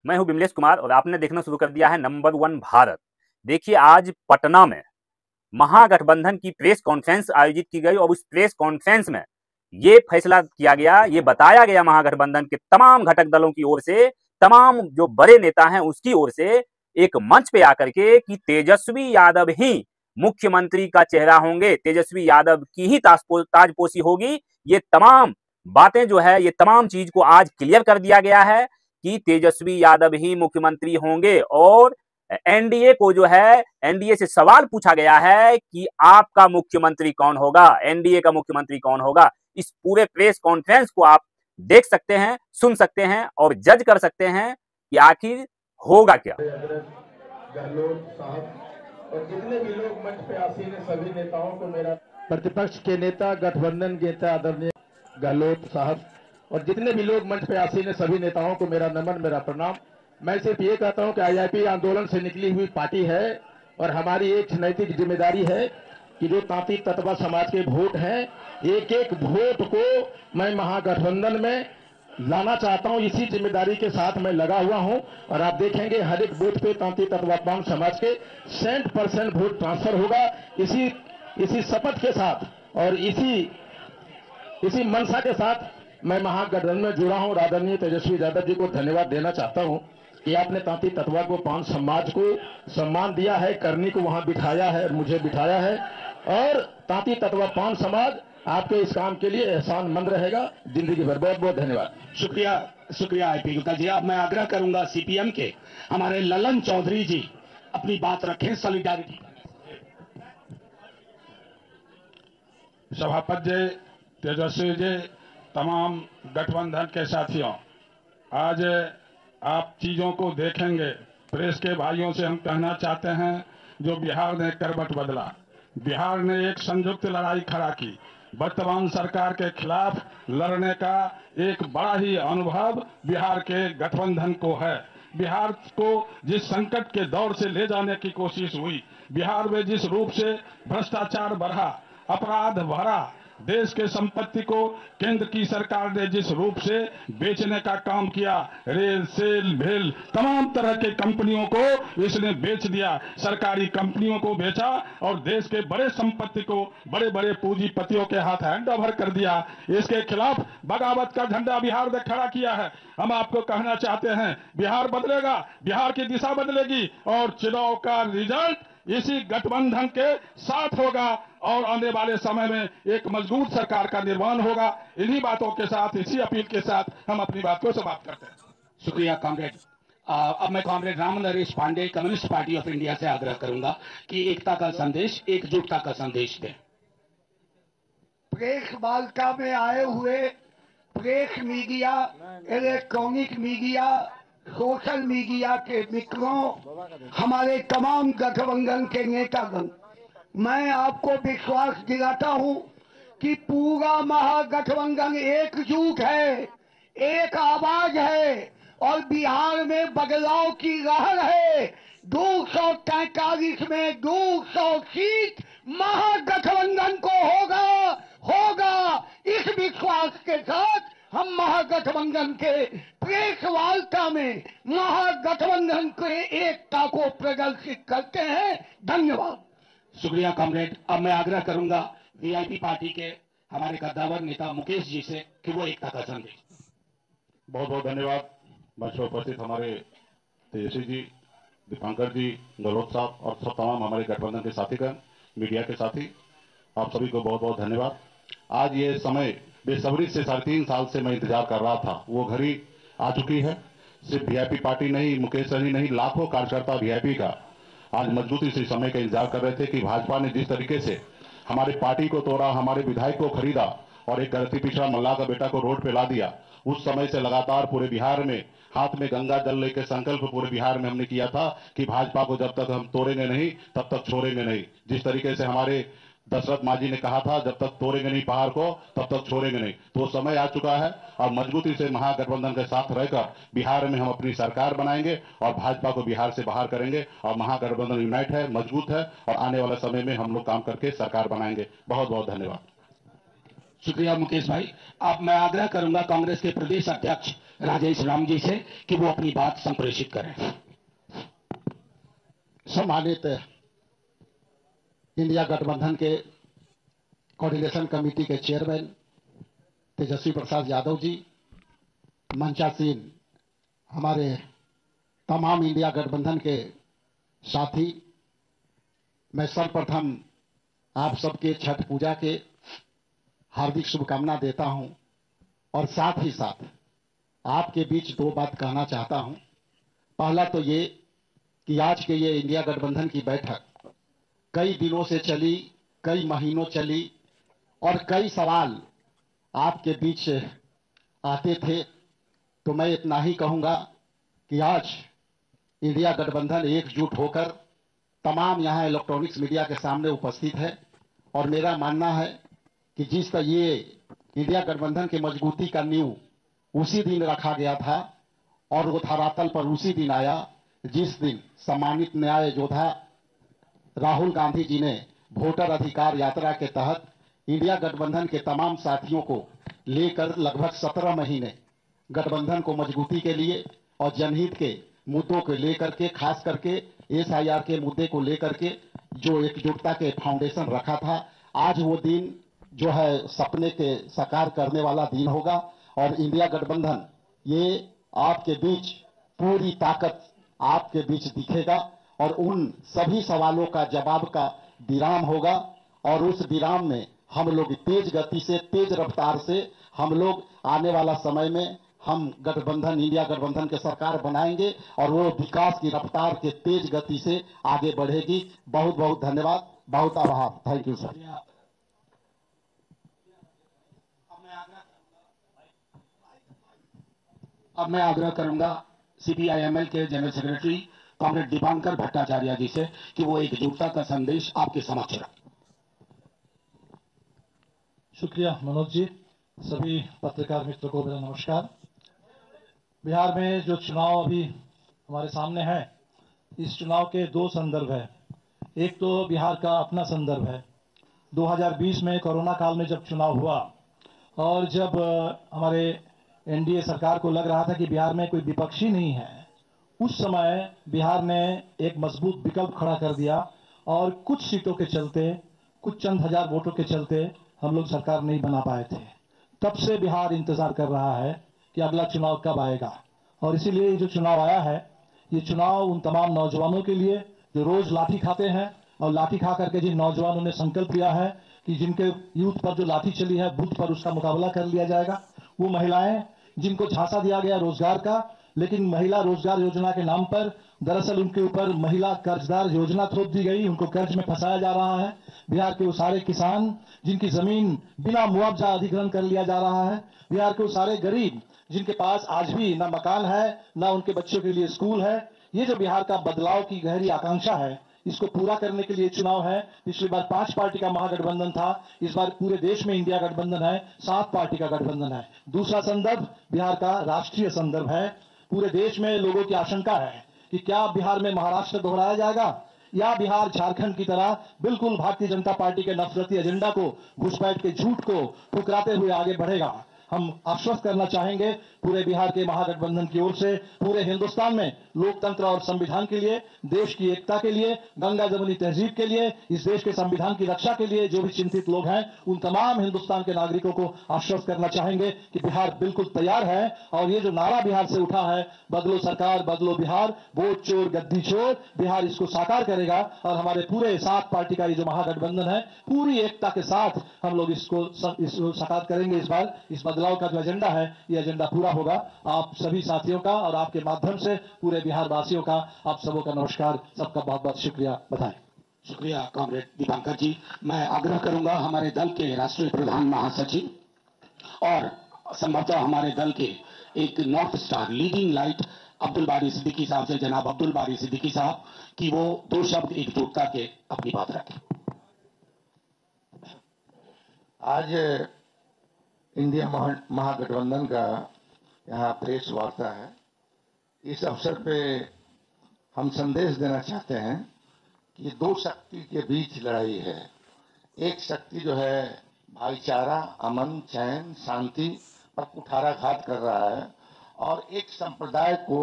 मैं हूं विमलेश कुमार और आपने देखना शुरू कर दिया है नंबर वन भारत। देखिए, आज पटना में महागठबंधन की प्रेस कॉन्फ्रेंस आयोजित की गई और उस प्रेस कॉन्फ्रेंस में ये फैसला किया गया, ये बताया गया महागठबंधन के तमाम घटक दलों की ओर से, तमाम जो बड़े नेता हैं उसकी ओर से, एक मंच पे आकर के कि तेजस्वी यादव ही मुख्यमंत्री का चेहरा होंगे, तेजस्वी यादव की ही ताजपोशी होगी। ये तमाम बातें जो है, ये तमाम चीज को आज क्लियर कर दिया गया है कि तेजस्वी यादव ही मुख्यमंत्री होंगे। और एनडीए को जो है, एनडीए से सवाल पूछा गया है कि आपका मुख्यमंत्री कौन होगा, एनडीए का मुख्यमंत्री कौन होगा। इस पूरे प्रेस कॉन्फ्रेंस को आप देख सकते हैं, सुन सकते हैं और जज कर सकते हैं कि आखिर होगा क्या। गहलोत साहब और जितने भी लोग मंच पे आसीन हैं, सभी नेताओं को मेरा, प्रतिपक्ष के नेता, गठबंधन के नेता आदरणीय गहलोत साहब और जितने भी लोग मंच पे आसीन हैं, सभी नेताओं को मेरा नमन, मेरा प्रणाम। मैं सिर्फ ये कहता हूं कि आईआईपी आंदोलन से निकली हुई पार्टी है और हमारी एक नैतिक जिम्मेदारी है कि जो तांती तत्वा समाज के वोट हैं, एक एक वोट को मैं महागठबंधन में लाना चाहता हूं। इसी जिम्मेदारी के साथ मैं लगा हुआ हूं और आप देखेंगे हर एक बूथ पे तांती तत्वात्मान समाज के 100% वोट ट्रांसफर होगा। इसी शपथ के साथ और इसी मनसा के साथ मैं महागठबंधन में जुड़ा हूं। आदरणीय तेजस्वी यादव जी को धन्यवाद देना चाहता हूं कि आपने तांती तत्वा को पान समाज को सम्मान दिया है, करनी को वहां बिठाया है, मुझे बिठाया है और तांती तत्वा पान समाज आपके इस काम के लिए एहसानमंद रहेगा जिंदगी भर। बहुत बहुत धन्यवाद। शुक्रिया आईपी गुप्ता जी। अब मैं आग्रह करूंगा सीपीएम के हमारे ललन चौधरी जी अपनी बात रखें सॉलिडारिटी। सभापति जी, तेजस्वी जी, तमाम गठबंधन के साथियों, आज आप चीजों को देखेंगे। प्रेस के भाइयों से हम कहना चाहते हैं, जो बिहार ने करवट बदला, बिहार ने एक संयुक्त लड़ाई खड़ा की। वर्तमान सरकार के खिलाफ लड़ने का एक बड़ा ही अनुभव बिहार के गठबंधन को है। बिहार को जिस संकट के दौर से ले जाने की कोशिश हुई, बिहार में जिस रूप से भ्रष्टाचार बढ़ा, अपराध बढ़ा, देश के संपत्ति को केंद्र की सरकार ने जिस रूप से बेचने का काम किया, रेल, सेल, भेल, तमाम तरह के कंपनियों को इसने बेच दिया, सरकारी कंपनियों को बेचा और देश के बड़े संपत्ति को बड़े बड़े पूंजीपतियों के हाथ हैंड ओवर कर दिया। इसके खिलाफ बगावत का झंडा बिहार ने खड़ा किया है। हम आपको कहना चाहते हैं, बिहार बदलेगा, बिहार की दिशा बदलेगी और चुनाव का रिजल्ट इसी गठबंधन के साथ होगा और आने वाले समय में एक मजबूत सरकार का निर्माण होगा। इन्हीं बातों के साथ, इसी अपील के साथ हम अपनी बात को समाप्त करते हैं। शुक्रिया कॉमरेड। अब मैं comrade Ram Naresh Pandey communist party of India से आग्रह करूंगा कि एकता का संदेश, एकजुटता का संदेश दें। प्रेस वार्ता में आए हुए press media, electronic media, social media के मित्रों, हमारे तमाम गठबंधन के नेतागण, मैं आपको विश्वास दिलाता हूं कि पूरा महागठबंधन एकजुट है, एक आवाज है और बिहार में बदलाव की लहर है। 243 में 200 सीट महागठबंधन को होगा। इस विश्वास के साथ हम महागठबंधन के प्रेस वार्ता में महागठबंधन के एकता को प्रदर्शित करते हैं। धन्यवाद। शुक्रिया कॉमरेड। अब मैं आग्रह करूंगा वीआईपी पार्टी के हमारे कद्दावर नेता मुकेश जी से कि वो एकता का संदेश। बहुत बहुत धन्यवाद। मंच पर उपस्थित हमारे तेजस्वी जी, दीपांकर जी, गहलोत साहब और सब तमाम हमारे गठबंधन के साथीगण, मीडिया के साथी, आप सभी को बहुत बहुत धन्यवाद। आज ये समय बेसब्री से 3.5 साल से मैं इंतजार कर रहा था, वो घड़ी आ चुकी है। सिर्फ वीआईपी पार्टी नहीं, मुकेश सही नहीं, लाखों कार्यकर्ता वीआईपी का आज मजबूती से समय का इंतजार कर रहे थे कि भाजपा ने जिस तरीके से हमारे पार्टी को तोड़ा, हमारे विधायक को खरीदा और एक गलती पिछड़ा मल्लाह का बेटा को रोड पे ला दिया। उस समय से लगातार पूरे बिहार में हाथ में गंगा जल लेकर संकल्प पूरे बिहार में हमने किया था कि भाजपा को जब तक हम तोड़ेंगे नहीं तब तक छोड़ेंगे नहीं। जिस तरीके से हमारे दशरथ मांझी ने कहा था, जब तक तोड़ेंगे नहीं पहाड़ को तब तक छोड़ेंगे नहीं, तो समय आ चुका है और मजबूती से महागठबंधन के साथ रहकर बिहार में हम अपनी सरकार बनाएंगे और भाजपा को बिहार से बाहर करेंगे और महागठबंधन यूनाइट है, मजबूत है और आने वाले समय में हम लोग काम करके सरकार बनाएंगे। बहुत बहुत धन्यवाद। शुक्रिया मुकेश भाई। अब मैं आग्रह करूंगा कांग्रेस के प्रदेश अध्यक्ष राजेश राम जी से कि वो अपनी बात संप्रेषित करें। सम्मानित इंडिया गठबंधन के कोऑर्डिनेशन कमेटी के चेयरमैन तेजस्वी प्रसाद यादव जी, मंचासीन हमारे तमाम इंडिया गठबंधन के साथी, मैं सर्वप्रथम आप सबके छठ पूजा के हार्दिक शुभकामना देता हूं और साथ ही साथ आपके बीच दो बात कहना चाहता हूं। पहला तो ये कि आज के ये इंडिया गठबंधन की बैठक कई दिनों से चली, कई महीनों चली और कई सवाल आपके बीच आते थे, तो मैं इतना ही कहूंगा कि आज इंडिया गठबंधन एकजुट होकर तमाम यहां इलेक्ट्रॉनिक्स मीडिया के सामने उपस्थित है और मेरा मानना है कि जिस तरह ये इंडिया गठबंधन की मजबूती का नींव उसी दिन रखा गया था और वो धरातल पर उसी दिन आया जिस दिन सम्मानित न्याय योद्धा राहुल गांधी जी ने वोटर अधिकार यात्रा के तहत इंडिया गठबंधन के तमाम साथियों को लेकर लगभग 17 महीने गठबंधन को मजबूती के लिए और जनहित के मुद्दों को लेकर के, खास करके SIR के मुद्दे को लेकर के जो एकजुटता के फाउंडेशन रखा था, आज वो दिन जो है सपने के साकार करने वाला दिन होगा और इंडिया गठबंधन ये आपके बीच पूरी ताकत आपके बीच दिखेगा और उन सभी सवालों का जवाब का विराम होगा और उस विराम में हम लोग तेज गति से, तेज रफ्तार से हम लोग आने वाला समय में हम गठबंधन, इंडिया गठबंधन के सरकार बनाएंगे और वो विकास की रफ्तार के तेज गति से आगे बढ़ेगी। बहुत बहुत धन्यवाद, बहुत आभार। Thank you sir. अब मैं आग्रह करूंगा CPIML के general secretary comrade Dipankar Bhattacharya ji से कि वो एकजुटता का संदेश आपके समक्ष रखें। शुक्रिया मनोज जी। सभी पत्रकार मित्रों को मेरा नमस्कार। बिहार में जो चुनाव अभी हमारे सामने है, इस चुनाव के दो संदर्भ है। एक तो बिहार का अपना संदर्भ है। 2020 में कोरोना काल में जब चुनाव हुआ और जब हमारे NDA सरकार को लग रहा था कि बिहार में कोई विपक्षी नहीं है, उस समय बिहार ने एक मजबूत विकल्प खड़ा कर दिया और कुछ सीटों के चलते, कुछ चंद हजार वोटों के चलते हम लोग सरकार नहीं बना पाए थे। तब से बिहार इंतजार कर रहा है कि अगला चुनाव कब आएगा और इसीलिए जो चुनाव आया है, ये चुनाव उन तमाम नौजवानों के लिए जो रोज लाठी खाते हैं और लाठी खा करके जिन नौजवानों ने संकल्प लिया है कि जिनके यूथ पर जो लाठी चली है, बूथ पर उसका मुकाबला कर लिया जाएगा। वो महिलाएं जिनको झांसा दिया गया रोजगार का, लेकिन महिला रोजगार योजना के नाम पर दरअसल उनके ऊपर महिला कर्जदार योजना थोप दी गई, उनको कर्ज में फंसाया जा रहा है। बिहार के वो सारे किसान जिनकी जमीन बिना मुआवजा अधिग्रहण कर लिया जा रहा है, बिहार के वो सारे गरीब जिनके पास आज भी ना मकान है, ना उनके बच्चों के लिए स्कूल है। ये जो बिहार का बदलाव की गहरी आकांक्षा है, इसको पूरा करने के लिए चुनाव है। पिछली बार 5 पार्टी का महागठबंधन था, इस बार पूरे देश में इंडिया गठबंधन है, 7 पार्टी का गठबंधन है। दूसरा संदर्भ बिहार का राष्ट्रीय संदर्भ है। पूरे देश में लोगों की आशंका है कि क्या बिहार में महाराष्ट्र दोहराया जाएगा या बिहार झारखंड की तरह बिल्कुल भारतीय जनता पार्टी के नफरती एजेंडा को, घुसपैठ के झूठ को ठुकराते हुए आगे बढ़ेगा। हम आश्वस्त करना चाहेंगे पूरे बिहार के महागठबंधन की ओर से, पूरे हिंदुस्तान में लोकतंत्र और संविधान के लिए, देश की एकता के लिए, गंगा जमुनी तहजीब के लिए, इस देश के संविधान की रक्षा के लिए जो भी चिंतित लोग हैं, उन तमाम हिंदुस्तान के नागरिकों को आश्वस्त करना चाहेंगे कि बिहार बिल्कुल तैयार है। और ये जो नारा बिहार से उठा है, बदलो सरकार बदलो बिहार, वोट चोर गद्दी चोर, बिहार इसको साकार करेगा और हमारे पूरे 7 पार्टी का ये जो महागठबंधन है, पूरी एकता के साथ हम लोग इसको साकार करेंगे। इस बार इस बदलाव का जो एजेंडा है, ये एजेंडा पूरा होगा। आप सभी साथियों का और आपके माध्यम से पूरे बिहार वासियों का, आप सबों का नमस्कार, सबका बहुत बहुत शुक्रिया, बधाई। शुक्रिया कॉमरेड दीपांकर जी। मैं आग्रह करूंगा हमारे दल के राष्ट्रीय प्रधान महासचिव और संभवतः हमारे दल के एक north star leading light Abdul बारी सिद्दीकी साहब से, जनाब अब्दुल बारी सिद्दीकी साहब, कि वो 2 शब्द एकजुटता के अपनी बात रखें। आज इंडिया महागठबंधन का यहाँ प्रेस वार्ता है। इस अवसर पे हम संदेश देना चाहते हैं कि 2 शक्ति के बीच लड़ाई है। एक शक्ति जो है भाईचारा, अमन, चैन, शांति पर कुठाराघात कर रहा है और एक संप्रदाय को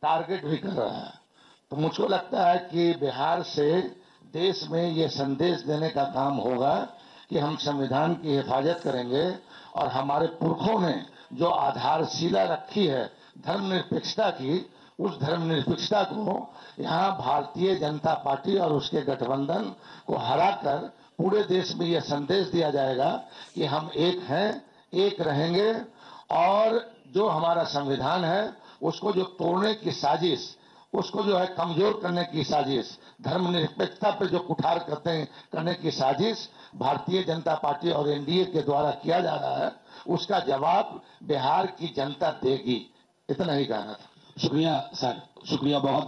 टारगेट भी कर रहा है। तो मुझको लगता है कि बिहार से देश में ये संदेश देने का काम होगा कि हम संविधान की हिफाजत करेंगे और हमारे पुरखों ने जो आधारशिला रखी है धर्मनिरपेक्षता की, उस धर्मनिरपेक्षता को यहाँ भारतीय जनता पार्टी और उसके गठबंधन को हराकर पूरे देश में यह संदेश दिया जाएगा कि हम एक हैं, एक रहेंगे और जो हमारा संविधान है उसको जो तोड़ने की साजिश, उसको जो है कमजोर करने की साजिश, धर्मनिरपेक्षता पे जो कुठार करने की साजिश भारतीय जनता पार्टी और एनडीए के द्वारा किया जा रहा है, उसका जवाब बिहार की जनता देगी। इतना ही कहना था। शुक्रिया सर, शुक्रिया बहुत।